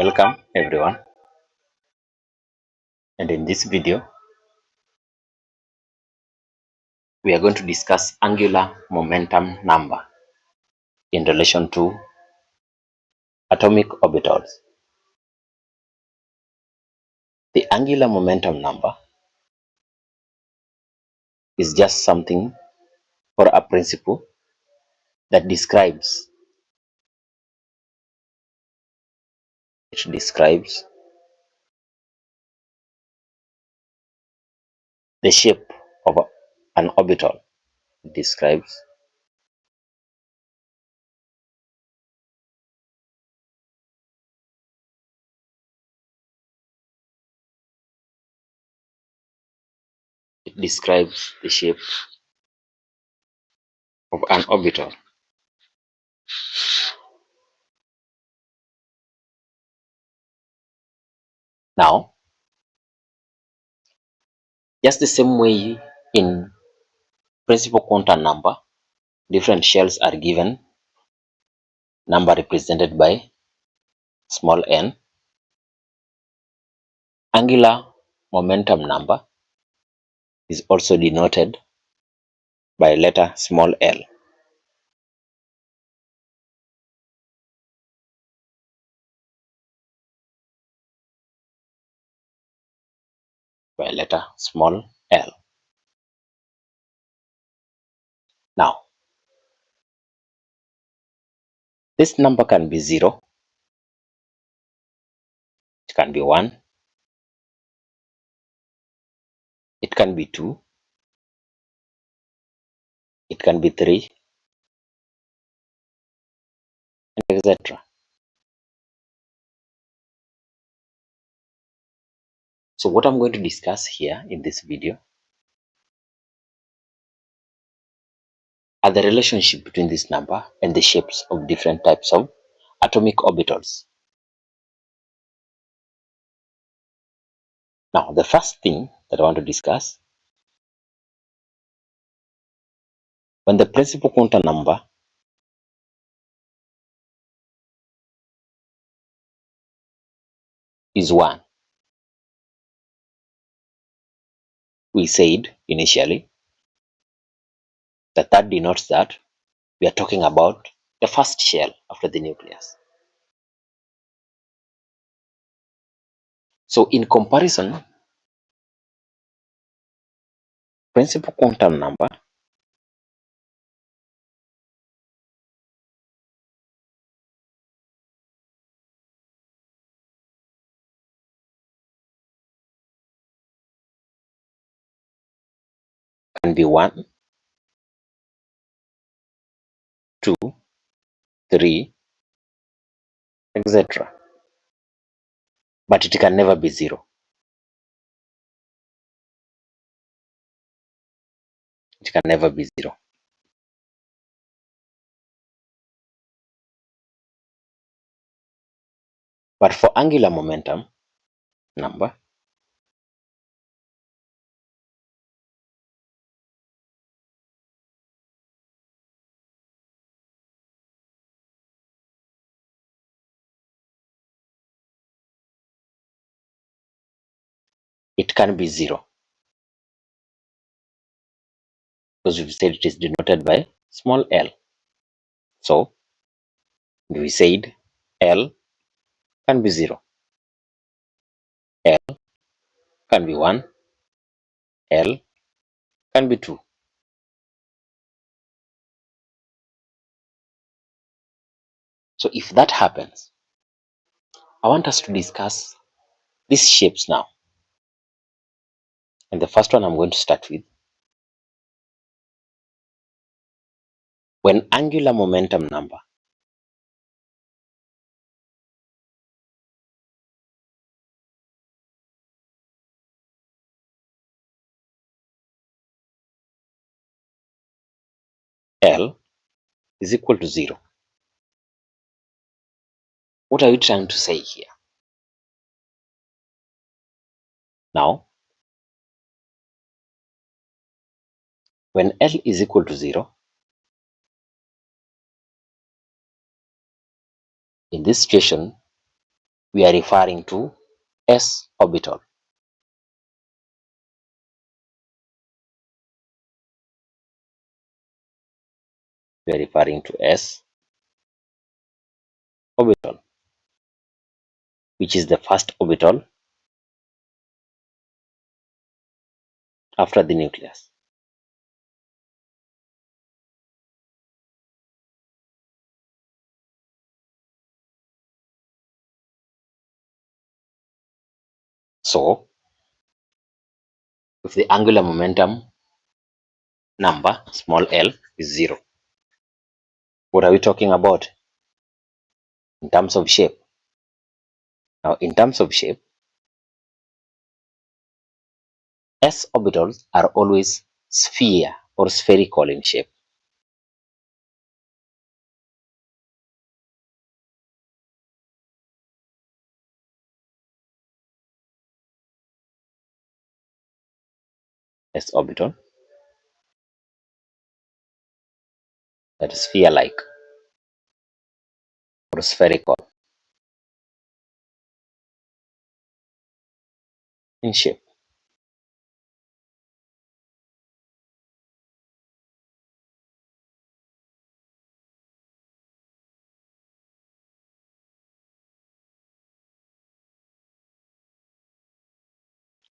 Welcome everyone, and in this video we are going to discuss angular momentum number in relation to atomic orbitals. The angular momentum number is just something or a principle that describes the shape of an orbital. It describes the shape of an orbital. Now, just the same way in principal quantum number, different shells are given number represented by small n. Angular momentum number is also denoted by letter small l. By letter small l. Now, this number can be 0, it can be 1, it can be 2, it can be 3, etc. So what I'm going to discuss here in this video are the relationship between this number and the shapes of different types of atomic orbitals. Now, the first thing that I want to discuss, when the principal quantum number is 1, we said initially that denotes that we are talking about the first shell after the nucleus. So in comparison, principal quantum number can be 1, 2, 3, etc. But it can never be 0. It can never be 0. But for angular momentum number, it can be 0, because we said it is denoted by small l. So we said L can be 0, L can be 1, L can be 2. So if that happens, I want us to discuss these shapes now. And the first one I'm going to start with, when angular momentum number L is equal to 0. What are you trying to say here? Now, when L is equal to 0, in this situation, we are referring to s orbital. We are referring to s orbital, which is the first orbital after the nucleus. So, if the angular momentum number small l is 0, what are we talking about in terms of shape? Now, in terms of shape, s orbitals are always sphere or spherical in shape. S orbital, that is sphere-like or spherical in shape.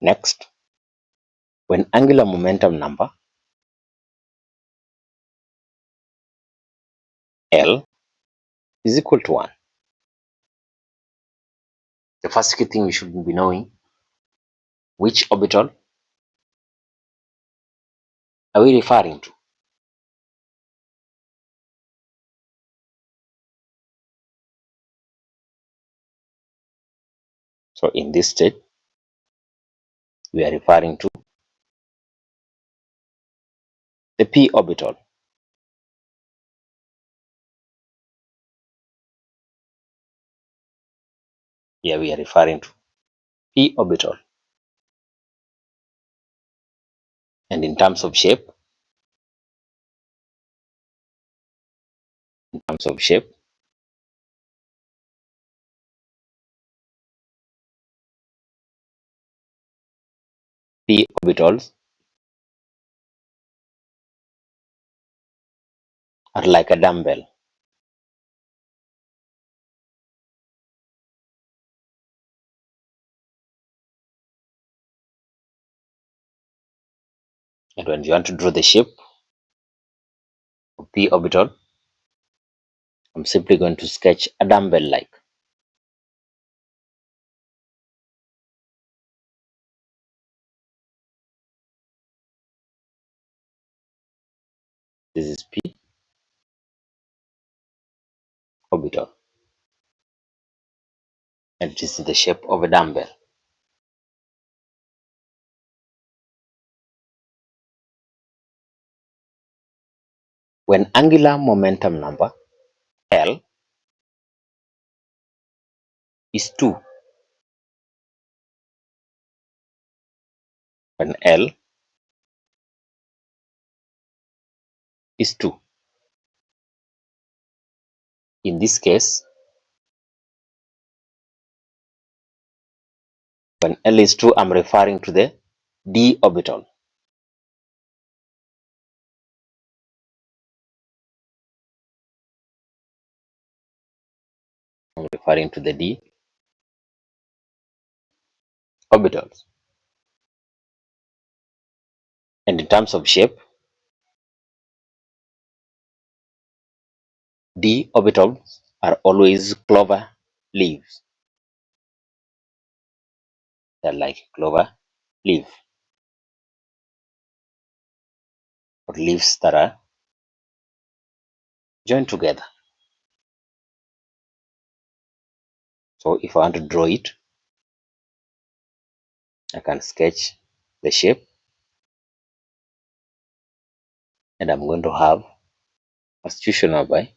Next, when angular momentum number L is equal to 1, the first key thing we should be knowing, which orbital are we referring to? So in this state, we are referring to the p orbital. Here we are referring to p orbital. And in terms of shape, p orbitals are like a dumbbell. And when you want to draw the shape of p orbital, I'm simply going to sketch a dumbbell-like. This is p orbital, and this is the shape of a dumbbell. When angular momentum number L is 2, when L is 2, in this case, when L is 2, I'm referring to the d orbital. I'm referring to the d orbitals. And in terms of shape, d orbitals are always clover leaves. They're like clover leaf, or leaves that are joined together. So if I want to draw it, I can sketch the shape, and I'm going to have a situation whereby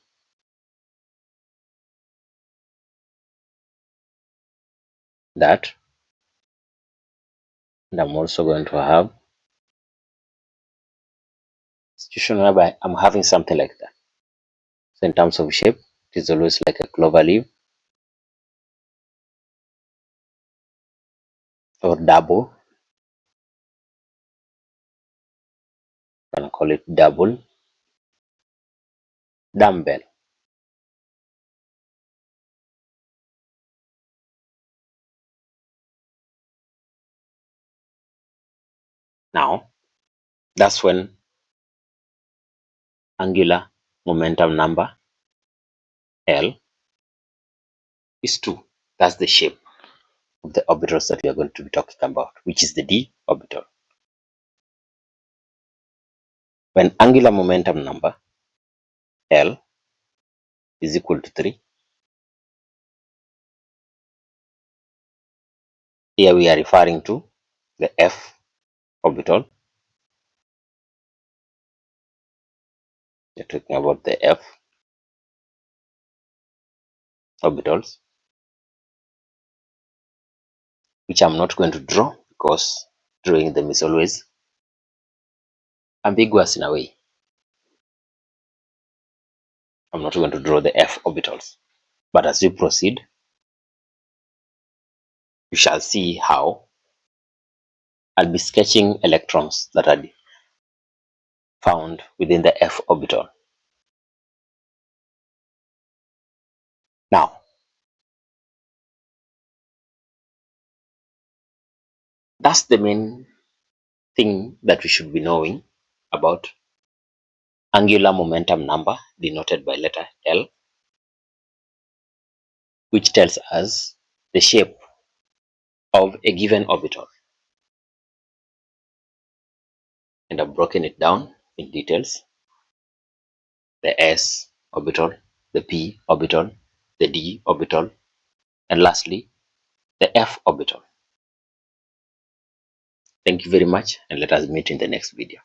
that, and I'm also going to have a situation whereby I'm having something like that. So in terms of shape, it is always like a clover leaf. or double. I'm gonna call it double dumbbell. Now, that's when angular momentum number L is 2. That's the shape of the orbitals that we are going to be talking about, which is the d orbital. When angular momentum number L is equal to 3, here we are referring to the f orbital. We're talking about the f orbitals, which I'm not going to draw because drawing them is always ambiguous in a way. I'm not going to draw the f orbitals. But as we proceed, you shall see how I'll be sketching electrons that are found within the f orbital. Now, that's the main thing that we should be knowing about angular momentum number, denoted by letter L, which tells us the shape of a given orbital. And I've broken it down in details: the s orbital, the p orbital, the d orbital, and lastly, the f orbital. Thank you very much, and let us meet in the next video.